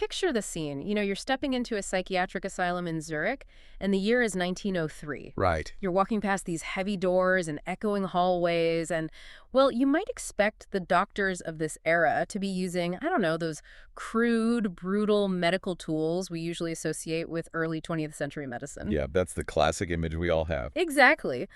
picture the scene. You're stepping into a psychiatric asylum in Zurich, and the year is 1903. Right. You're walking past these heavy doors and echoing hallways, and, well, you might expect the doctors of this era to be using, I don't know, those crude, brutal medical tools we usually associate with early 20th century medicine. Yeah, that's the classic image we all have. Exactly.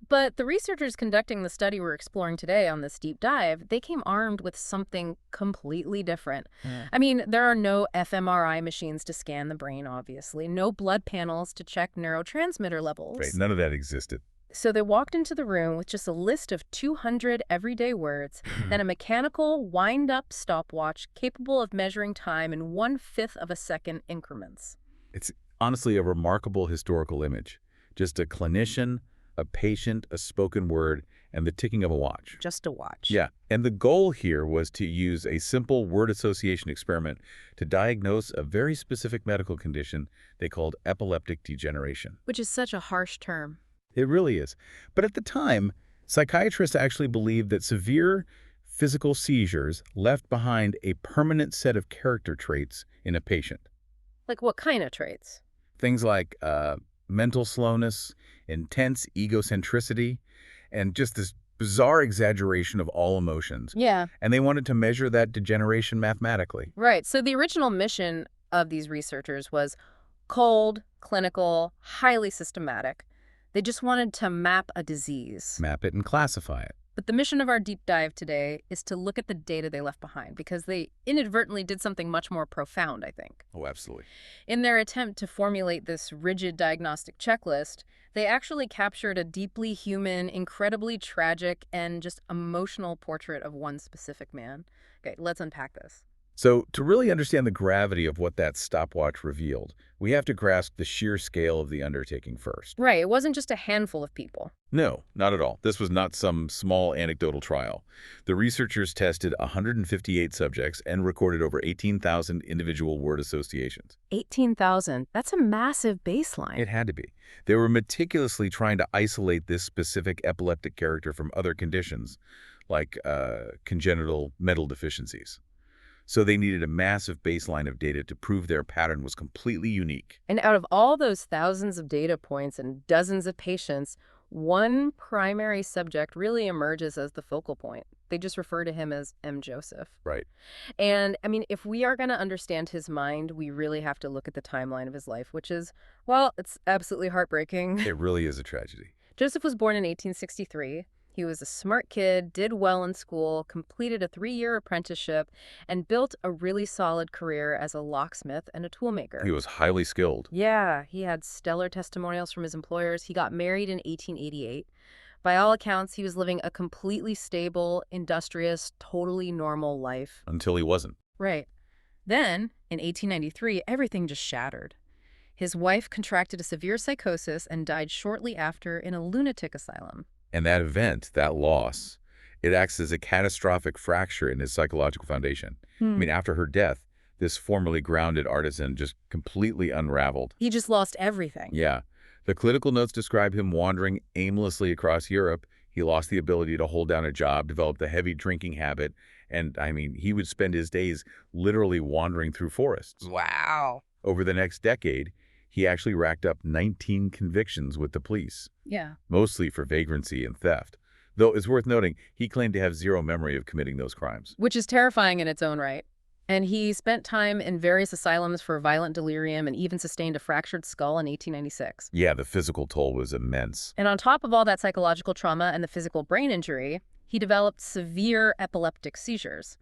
But the researchers conducting the study we're exploring today on this deep dive, they came armed with something completely different. I mean, there are no fMRI machines to scan the brain, obviously, no blood panels to check neurotransmitter levels. Right, none of that existed. So they walked into the room with just a list of 200 everyday words, then a mechanical, wind-up stopwatch capable of measuring time in 1/5 of a second increments. It's honestly a remarkable historical image. Just a clinician, a patient, a spoken word, and the ticking of a watch. Just a watch. Yeah, and the goal here was to use a simple word association experiment to diagnose a very specific medical condition they called epileptic degeneration. Which is such a harsh term. It really is. But at the time, psychiatrists actually believed that severe physical seizures left behind a permanent set of character traits in a patient. Like what kind of traits? Things like mental slowness, intense egocentricity, and just this bizarre exaggeration of all emotions. Yeah. And they wanted to measure that degeneration mathematically. Right. So the original mission of these researchers was cold, clinical, highly systematic. They just wanted to map a disease. Map it and classify it. But the mission of our deep dive today is to look at the data they left behind, because they inadvertently did something much more profound, I think. Oh, absolutely. In their attempt to formulate this rigid diagnostic checklist, they actually captured a deeply human, incredibly tragic, and just emotional portrait of one specific man. Okay, let's unpack this. So to really understand the gravity of what that stopwatch revealed, we have to grasp the sheer scale of the undertaking first. Right, it wasn't just a handful of people. No, not at all. This was not some small anecdotal trial. The researchers tested 158 subjects and recorded over 18,000 individual word associations. 18,000. That's a massive baseline. It had to be. They were meticulously trying to isolate this specific epileptic character from other conditions, like congenital mental deficiencies. So they needed a massive baseline of data to prove their pattern was completely unique. And out of all those thousands of data points and dozens of patients, one primary subject really emerges as the focal point. They just refer to him as M. Joseph. Right. And, I mean, if we are going to understand his mind, we really have to look at the timeline of his life, which is, well, it's absolutely heartbreaking. It really is a tragedy. Joseph was born in 1863. He was a smart kid, did well in school, completed a 3-year apprenticeship, and built a really solid career as a locksmith and a toolmaker. He was highly skilled. Yeah, he had stellar testimonials from his employers. He got married in 1888. By all accounts, he was living a completely stable, industrious, totally normal life. Until he wasn't. Right. Then, in 1893, everything just shattered. His wife contracted a severe psychosis and died shortly after in a lunatic asylum. And that event, that loss, it acts as a catastrophic fracture in his psychological foundation. I mean, after her death, this formerly grounded artisan just completely unraveled. He just lost everything. Yeah. The clinical notes describe him wandering aimlessly across Europe. He lost the ability to hold down a job, developed a heavy drinking habit, and, I mean, he would spend his days literally wandering through forests. Wow. Over the next decade, he actually racked up 19 convictions with the police. Yeah. Mostly for vagrancy and theft. Though it's worth noting, he claimed to have zero memory of committing those crimes. Which is terrifying in its own right. And he spent time in various asylums for violent delirium and even sustained a fractured skull in 1896. Yeah, the physical toll was immense. And on top of all that psychological trauma and the physical brain injury, he developed severe epileptic seizures.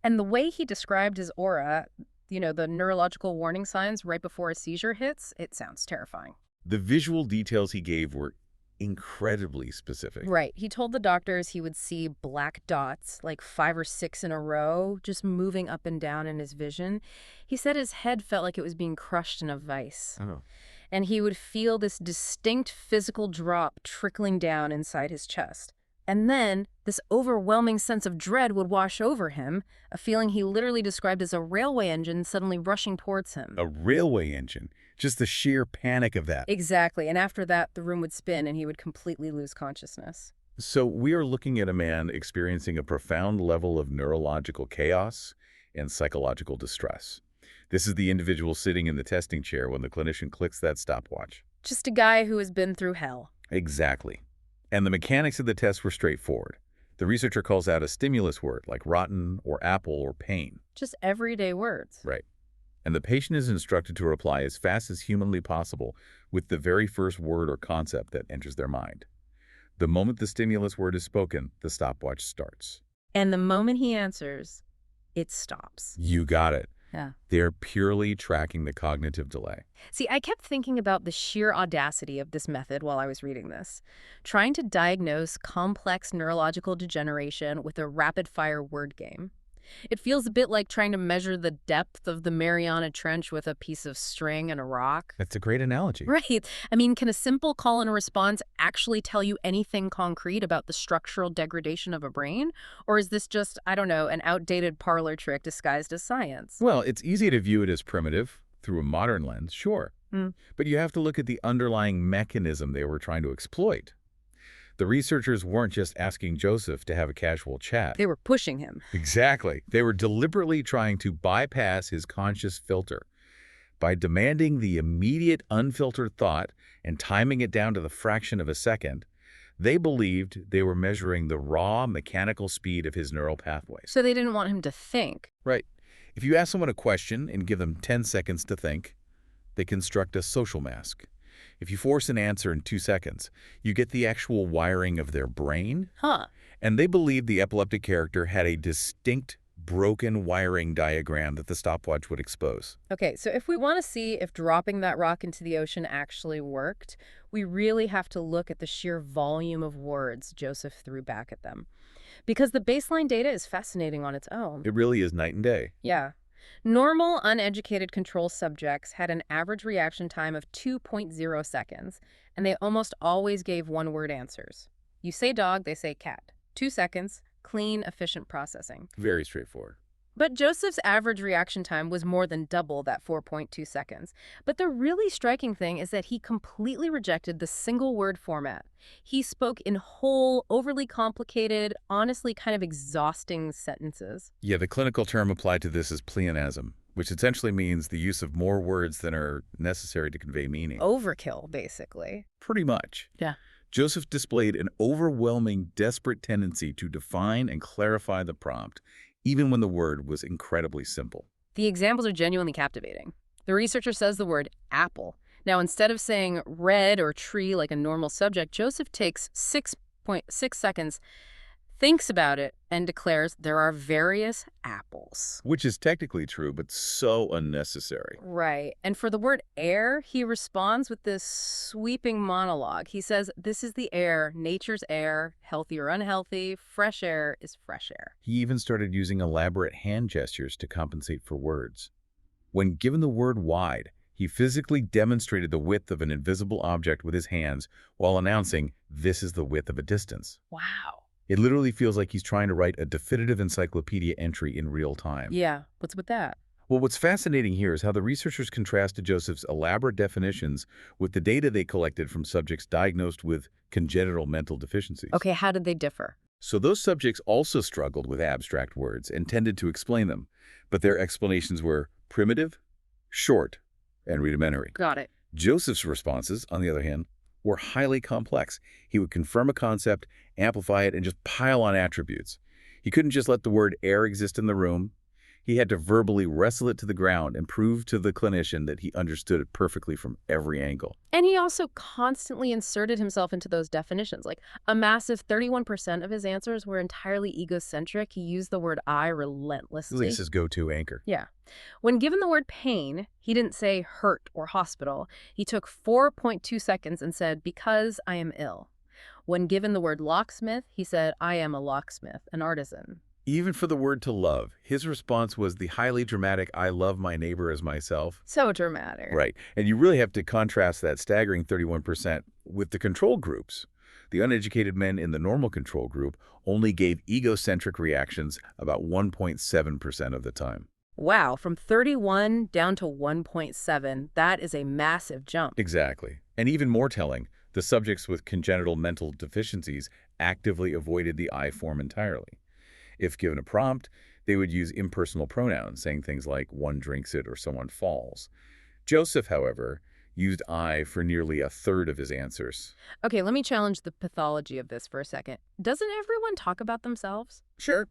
And the way he described his aura, the neurological warning signs right before a seizure hits, it sounds terrifying. The visual details he gave were incredibly specific. Right. He told the doctors he would see black dots, like 5 or 6 in a row, just moving up and down in his vision. He said his head felt like it was being crushed in a vice. Oh. And he would feel this distinct physical drop trickling down inside his chest. And then this overwhelming sense of dread would wash over him, a feeling he literally described as a railway engine suddenly rushing towards him. A railway engine. Just the sheer panic of that. Exactly. And after that, the room would spin and he would completely lose consciousness. So we are looking at a man experiencing a profound level of neurological chaos and psychological distress. This is the individual sitting in the testing chair when the clinician clicks that stopwatch. Just a guy who has been through hell. Exactly. And the mechanics of the test were straightforward. The researcher calls out a stimulus word like rotten or apple or pain. Just everyday words. Right. And the patient is instructed to reply as fast as humanly possible with the very first word or concept that enters their mind. The moment the stimulus word is spoken, the stopwatch starts. And the moment he answers, it stops. You got it. Yeah. They're purely tracking the cognitive delay. See, I kept thinking about the sheer audacity of this method while I was reading this. Trying to diagnose complex neurological degeneration with a rapid-fire word game. It feels a bit like trying to measure the depth of the Mariana Trench with a piece of string and a rock. That's a great analogy. Right. I mean, can a simple call and response actually tell you anything concrete about the structural degradation of a brain? Or is this just, I don't know, an outdated parlor trick disguised as science? Well, it's easy to view it as primitive through a modern lens, sure. But you have to look at the underlying mechanism they were trying to exploit. The researchers weren't just asking Joseph to have a casual chat. They were pushing him. Exactly. They were deliberately trying to bypass his conscious filter. By demanding the immediate unfiltered thought and timing it down to the fraction of a second, they believed they were measuring the raw mechanical speed of his neural pathways. So they didn't want him to think. Right. If you ask someone a question and give them 10 seconds to think, they construct a social mask. If you force an answer in 2 seconds, you get the actual wiring of their brain. Huh. And they believed the epileptic character had a distinct broken wiring diagram that the stopwatch would expose. Okay, so if we want to see if dropping that rock into the ocean actually worked, we really have to look at the sheer volume of words Joseph threw back at them. Because the baseline data is fascinating on its own. It really is night and day. Yeah. Normal, uneducated control subjects had an average reaction time of 2.0 seconds, and they almost always gave one-word answers. You say dog, they say cat. 2 seconds, clean, efficient processing. Very straightforward. But Joseph's average reaction time was more than double that 4.2 seconds. But the really striking thing is that he completely rejected the single-word format. He spoke in whole, overly complicated, honestly kind of exhausting sentences. Yeah, the clinical term applied to this is pleonasm, which essentially means the use of more words than are necessary to convey meaning. Overkill, basically. Pretty much. Yeah. Joseph displayed an overwhelming, desperate tendency to define and clarify the prompt, even when the word was incredibly simple. The examples are genuinely captivating. The researcher says the word apple. Now, instead of saying red or tree like a normal subject, Joseph takes 6.6 seconds, thinks about it, and declares there are various apples. Which is technically true, but so unnecessary. Right. And for the word air, he responds with this sweeping monologue. He says, this is the air, nature's air, healthy or unhealthy, fresh air is fresh air. He even started using elaborate hand gestures to compensate for words. When given the word wide, he physically demonstrated the width of an invisible object with his hands while announcing, this is the width of a distance. Wow. It literally feels like he's trying to write a definitive encyclopedia entry in real time. Yeah, what's with that? Well, what's fascinating here is how the researchers contrasted Joseph's elaborate definitions with the data they collected from subjects diagnosed with congenital mental deficiencies. Okay, how did they differ? So those subjects also struggled with abstract words and tended to explain them, but their explanations were primitive, short, and rudimentary. Got it. Joseph's responses, on the other hand, were highly complex. He would confirm a concept, amplify it, and just pile on attributes. He couldn't just let the word air exist in the room. He had to verbally wrestle it to the ground and prove to the clinician that he understood it perfectly from every angle. And he also constantly inserted himself into those definitions. Like a massive 31% of his answers were entirely egocentric. He used the word I relentlessly. This is his go-to anchor. Yeah. When given the word pain, he didn't say hurt or hospital. He took 4.2 seconds and said, because I am ill. When given the word locksmith, he said, I am a locksmith, an artisan. Even for the word to love, his response was the highly dramatic, I love my neighbor as myself. So dramatic. Right. And you really have to contrast that staggering 31% with the control groups. The uneducated men in the normal control group only gave egocentric reactions about 1.7% of the time. Wow, from 31 down to 1.7, that is a massive jump. Exactly. And even more telling, the subjects with congenital mental deficiencies actively avoided the I form entirely. If given a prompt, They would use impersonal pronouns, saying things like one drinks it or someone falls. Joseph, however, used I for nearly a third of his answers. Okay, let me challenge the pathology of this for a second. Doesn't everyone talk about themselves? Sure,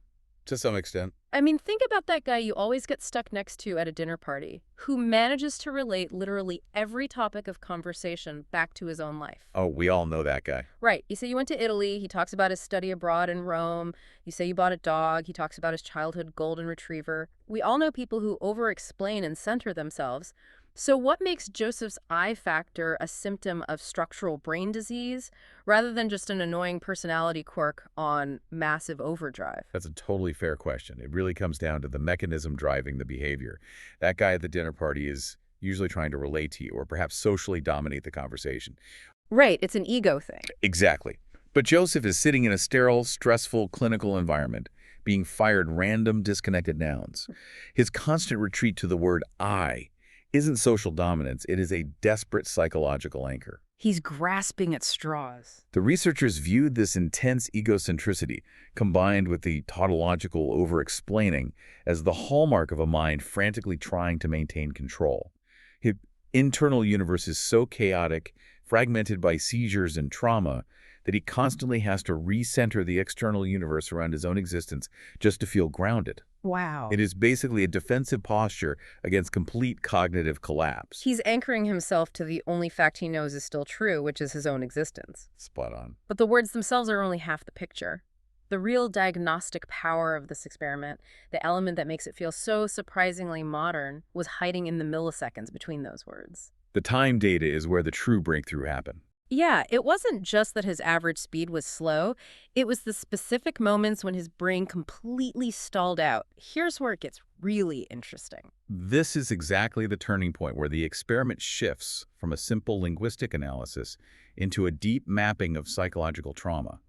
to some extent. I mean, think about that guy you always get stuck next to at a dinner party, who manages to relate literally every topic of conversation back to his own life. Oh, we all know that guy. Right. You say you went to Italy, he talks about his study abroad in Rome. You say you bought a dog, he talks about his childhood golden retriever. We all know people who over-explain and center themselves. So what makes Joseph's I factor a symptom of structural brain disease rather than just an annoying personality quirk on massive overdrive? That's a totally fair question. It really comes down to the mechanism driving the behavior. That guy at the dinner party is usually trying to relate to you or perhaps socially dominate the conversation. Right, it's an ego thing. Exactly. But Joseph is sitting in a sterile, stressful clinical environment, being fired random, disconnected nouns. His constant retreat to the word I isn't social dominance, it is a desperate psychological anchor. He's grasping at straws. The researchers viewed this intense egocentricity, combined with the tautological over-explaining, as the hallmark of a mind frantically trying to maintain control. His internal universe is so chaotic, fragmented by seizures and trauma, that he constantly has to recenter the external universe around his own existence just to feel grounded. Wow. It is basically a defensive posture against complete cognitive collapse. He's anchoring himself to the only fact he knows is still true, which is his own existence. Spot on. But the words themselves are only half the picture. The real diagnostic power of this experiment, the element that makes it feel so surprisingly modern, was hiding in the milliseconds between those words. The time data is where the true breakthrough happened. Yeah, it wasn't just that his average speed was slow. It was the specific moments when his brain completely stalled out. Here's where it gets really interesting. This is exactly the turning point where the experiment shifts from a simple linguistic analysis into a deep mapping of psychological trauma.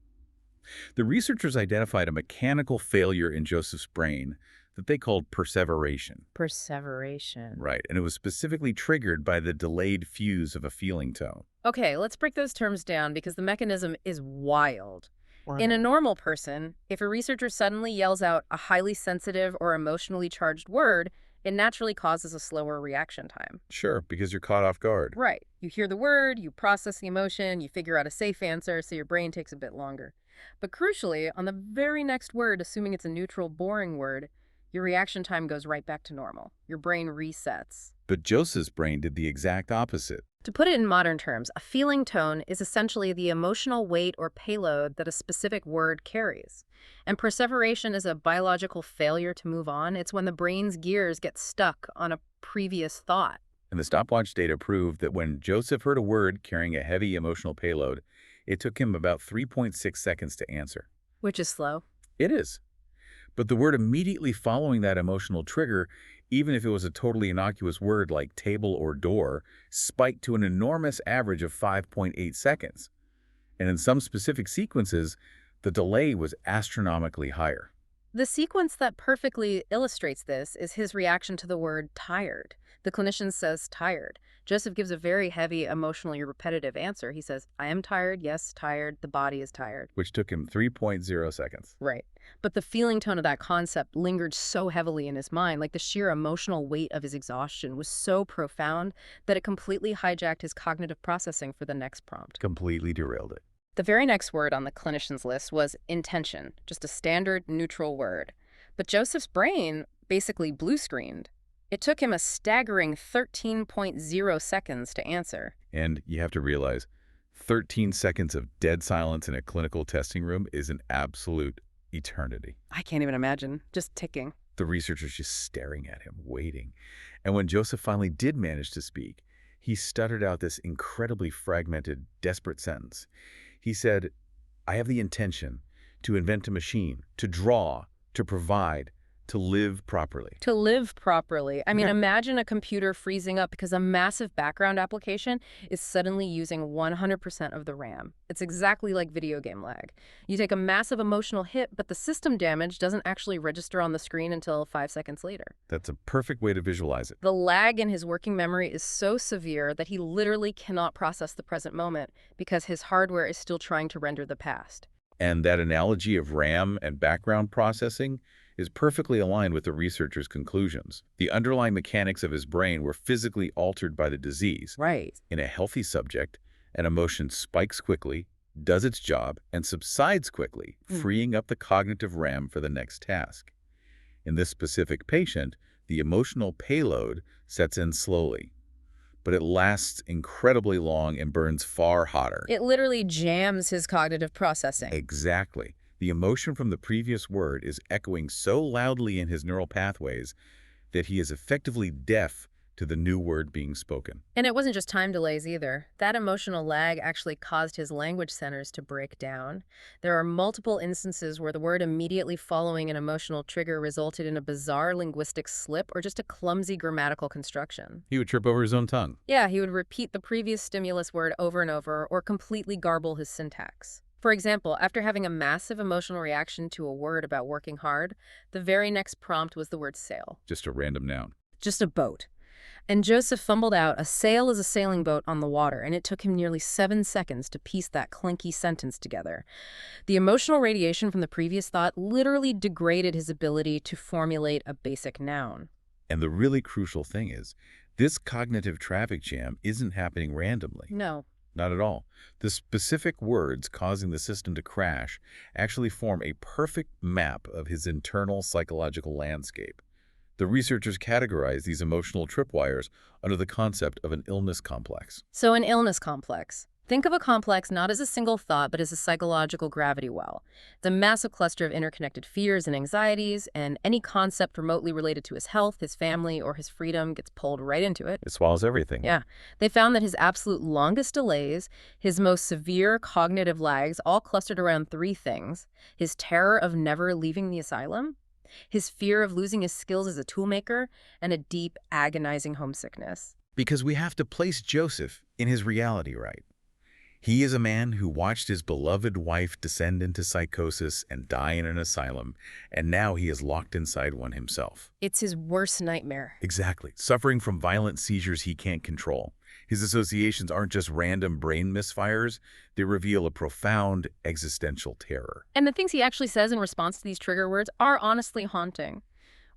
The researchers identified a mechanical failure in Joseph's brain that they called perseveration. Perseveration. Right, and it was specifically triggered by the delayed fuse of a feeling tone. Okay, let's break those terms down because the mechanism is wild. Wow. In a normal person, if a researcher suddenly yells out a highly sensitive or emotionally charged word, it naturally causes a slower reaction time. Sure, because you're caught off guard. Right. You hear the word, you process the emotion, you figure out a safe answer, so your brain takes a bit longer. But crucially, on the very next word, assuming it's a neutral, boring word, your reaction time goes right back to normal. Your brain resets. But Joseph's brain did the exact opposite. To put it in modern terms, a feeling tone is essentially the emotional weight or payload that a specific word carries. And perseveration is a biological failure to move on. It's when the brain's gears get stuck on a previous thought. And the stopwatch data proved that when Joseph heard a word carrying a heavy emotional payload, it took him about 3.6 seconds to answer. Which is slow. It is. But the word immediately following that emotional trigger, even if it was a totally innocuous word like table or door, spiked to an enormous average of 5.8 seconds. And in some specific sequences, the delay was astronomically higher. The sequence that perfectly illustrates this is his reaction to the word tired. The clinician says tired. Joseph gives a very heavy, emotionally repetitive answer. He says, I am tired, yes, tired, the body is tired. Which took him 3.0 seconds. Right. But the feeling tone of that concept lingered so heavily in his mind, like the sheer emotional weight of his exhaustion was so profound that it completely hijacked his cognitive processing for the next prompt. Completely derailed it. The very next word on the clinician's list was intention, just a standard neutral word. But Joseph's brain basically blue-screened. It took him a staggering 13.0 seconds to answer. And you have to realize, 13 seconds of dead silence in a clinical testing room is an absolute eternity. I can't even imagine. Just ticking. The researchers just staring at him, waiting. And when Joseph finally did manage to speak, he stuttered out this incredibly fragmented, desperate sentence. He said, I have the intention to invent a machine, to draw, to provide, to live properly. To live properly. I mean, imagine a computer freezing up because a massive background application is suddenly using 100% of the RAM. It's exactly like video game lag. You take a massive emotional hit, but the system damage doesn't actually register on the screen until 5 seconds later. That's a perfect way to visualize it. The lag in his working memory is so severe that he literally cannot process the present moment because his hardware is still trying to render the past. And that analogy of RAM and background processing is perfectly aligned with the researchers' conclusions. The underlying mechanics of his brain were physically altered by the disease. Right. In a healthy subject, an emotion spikes quickly, does its job, and subsides quickly, freeing up the cognitive RAM for the next task. In this specific patient, the emotional payload sets in slowly, but it lasts incredibly long and burns far hotter. It literally jams his cognitive processing. Exactly. The emotion from the previous word is echoing so loudly in his neural pathways that he is effectively deaf to the new word being spoken. And it wasn't just time delays either. That emotional lag actually caused his language centers to break down. There are multiple instances where the word immediately following an emotional trigger resulted in a bizarre linguistic slip or just a clumsy grammatical construction. He would trip over his own tongue. Yeah, he would repeat the previous stimulus word over and over or completely garble his syntax. For example, after having a massive emotional reaction to a word about working hard, the very next prompt was the word sail. Just a random noun. Just a boat. And Joseph fumbled out, "A sail is a sailing boat on the water," and it took him nearly 7 seconds to piece that clinky sentence together. The emotional radiation from the previous thought literally degraded his ability to formulate a basic noun. And the really crucial thing is, this cognitive traffic jam isn't happening randomly. No. Not at all. The specific words causing the system to crash actually form a perfect map of his internal psychological landscape. The researchers categorize these emotional tripwires under the concept of an illness complex. So an illness complex. Think of a complex not as a single thought, but as a psychological gravity well. It's a massive cluster of interconnected fears and anxieties, and any concept remotely related to his health, his family, or his freedom gets pulled right into it. It swallows everything. Yeah. They found that his absolute longest delays, his most severe cognitive lags, all clustered around 3 things: his terror of never leaving the asylum, his fear of losing his skills as a toolmaker, and a deep, agonizing homesickness. Because we have to place Joseph in his reality, right? He is a man who watched his beloved wife descend into psychosis and die in an asylum, and now he is locked inside one himself. It's his worst nightmare. Exactly. Suffering from violent seizures he can't control. His associations aren't just random brain misfires. They reveal a profound existential terror. And the things he actually says in response to these trigger words are honestly haunting.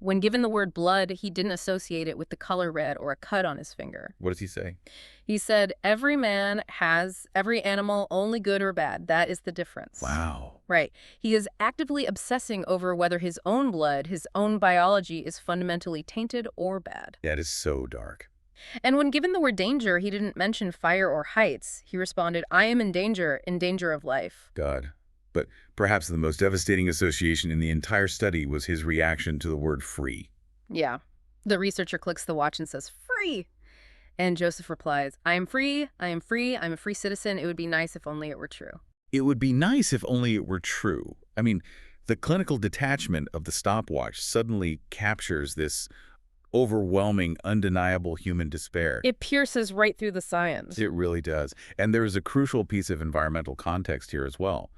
When given the word blood, he didn't associate it with the color red or a cut on his finger. What does he say? He said, "Every man has every animal, only good or bad. That is the difference." Wow. Right. He is actively obsessing over whether his own blood, his own biology, is fundamentally tainted or bad. That is so dark. And when given the word danger, he didn't mention fire or heights. He responded, "I am in danger of life." God. But perhaps the most devastating association in the entire study was his reaction to the word free. Yeah. The researcher clicks the watch and says, "Free." And Joseph replies, "I am free. I am free. I'm a free citizen. It would be nice if only it were true." It would be nice if only it were true. I mean, the clinical detachment of the stopwatch suddenly captures this overwhelming, undeniable human despair. It pierces right through the science. It really does. And there is a crucial piece of environmental context here as well.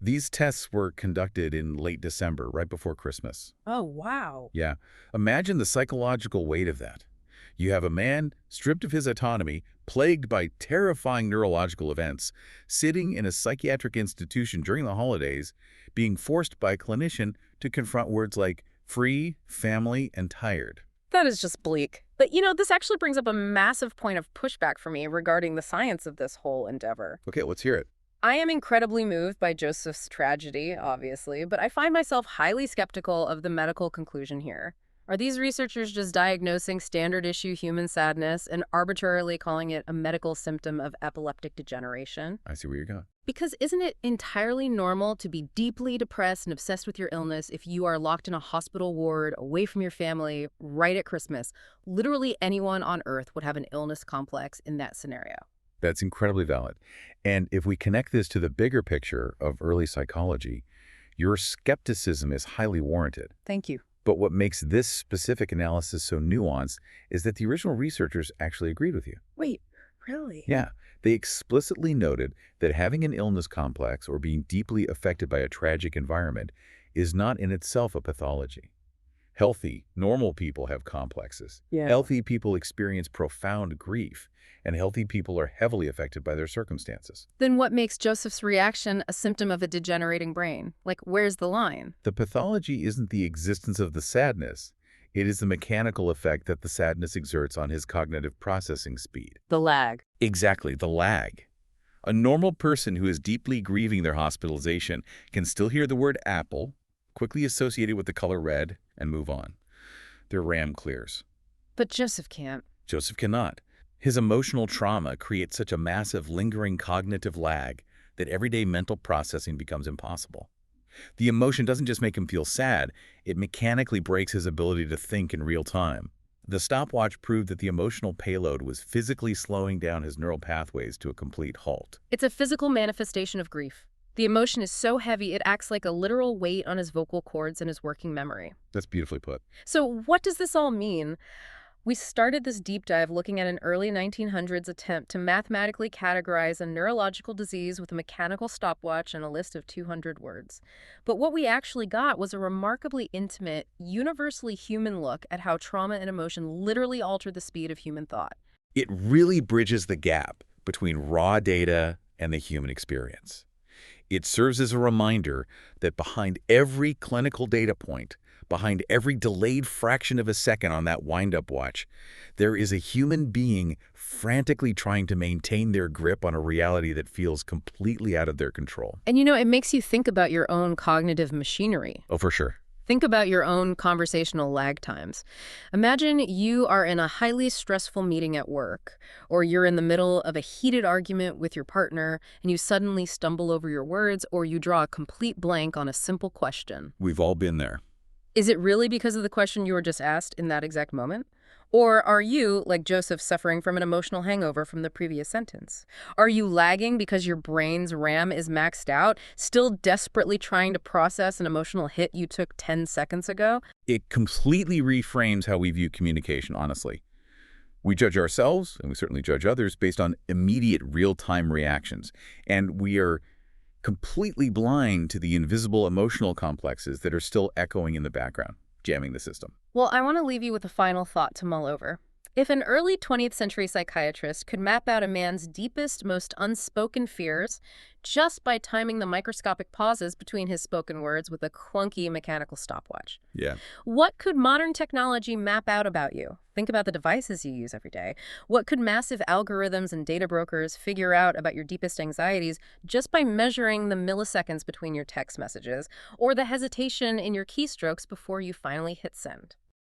These tests were conducted in late December, right before Christmas. Oh, wow. Yeah. Imagine the psychological weight of that. You have a man stripped of his autonomy, plagued by terrifying neurological events, sitting in a psychiatric institution during the holidays, being forced by a clinician to confront words like free, family, and tired. That is just bleak. But, this actually brings up a massive point of pushback for me regarding the science of this whole endeavor. Okay, let's hear it. I am incredibly moved by Joseph's tragedy, obviously, but I find myself highly skeptical of the medical conclusion here. Are these researchers just diagnosing standard-issue human sadness and arbitrarily calling it a medical symptom of epileptic degeneration? I see where you're going. Because isn't it entirely normal to be deeply depressed and obsessed with your illness if you are locked in a hospital ward, away from your family, right at Christmas? Literally anyone on Earth would have an illness complex in that scenario. That's incredibly valid. And if we connect this to the bigger picture of early psychology, your skepticism is highly warranted. Thank you. But what makes this specific analysis so nuanced is that the original researchers actually agreed with you. Wait, really? Yeah, they explicitly noted that having an illness complex or being deeply affected by a tragic environment is not in itself a pathology. Healthy, normal people have complexes. Yeah. Healthy people experience profound grief, and healthy people are heavily affected by their circumstances. Then what makes Joseph's reaction a symptom of a degenerating brain? Like, where's the line? The pathology isn't the existence of the sadness. It is the mechanical effect that the sadness exerts on his cognitive processing speed. The lag. Exactly, the lag. A normal person who is deeply grieving their hospitalization can still hear the word apple, quickly associate it with the color red, and move on. Their RAM clears. But Joseph can't. Joseph cannot. His emotional trauma creates such a massive, lingering cognitive lag that everyday mental processing becomes impossible. The emotion doesn't just make him feel sad, it mechanically breaks his ability to think in real time. The stopwatch proved that the emotional payload was physically slowing down his neural pathways to a complete halt. It's a physical manifestation of grief. The emotion is so heavy it acts like a literal weight on his vocal cords and his working memory. That's beautifully put. So what does this all mean? We started this deep dive looking at an early 1900s attempt to mathematically categorize a neurological disease with a mechanical stopwatch and a list of 200 words. But what we actually got was a remarkably intimate, universally human look at how trauma and emotion literally alter the speed of human thought. It really bridges the gap between raw data and the human experience. It serves as a reminder that behind every clinical data point, behind every delayed fraction of a second on that wind-up watch, there is a human being frantically trying to maintain their grip on a reality that feels completely out of their control. And it makes you think about your own cognitive machinery. Oh, for sure. Think about your own conversational lag times. Imagine you are in a highly stressful meeting at work, or you're in the middle of a heated argument with your partner, and you suddenly stumble over your words, or you draw a complete blank on a simple question. We've all been there. Is it really because of the question you were just asked in that exact moment? Or are you, like Joseph, suffering from an emotional hangover from the previous sentence? Are you lagging because your brain's RAM is maxed out, still desperately trying to process an emotional hit you took 10 seconds ago? It completely reframes how we view communication, honestly. We judge ourselves, and we certainly judge others, based on immediate real-time reactions. And we are completely blind to the invisible emotional complexes that are still echoing in the background, jamming the system. Well, I want to leave you with a final thought to mull over. If an early 20th century psychiatrist could map out a man's deepest, most unspoken fears just by timing the microscopic pauses between his spoken words with a clunky mechanical stopwatch, Yeah. what could modern technology map out about you? Think about the devices you use every day. What could massive algorithms and data brokers figure out about your deepest anxieties just by measuring the milliseconds between your text messages or the hesitation in your keystrokes before you finally hit send?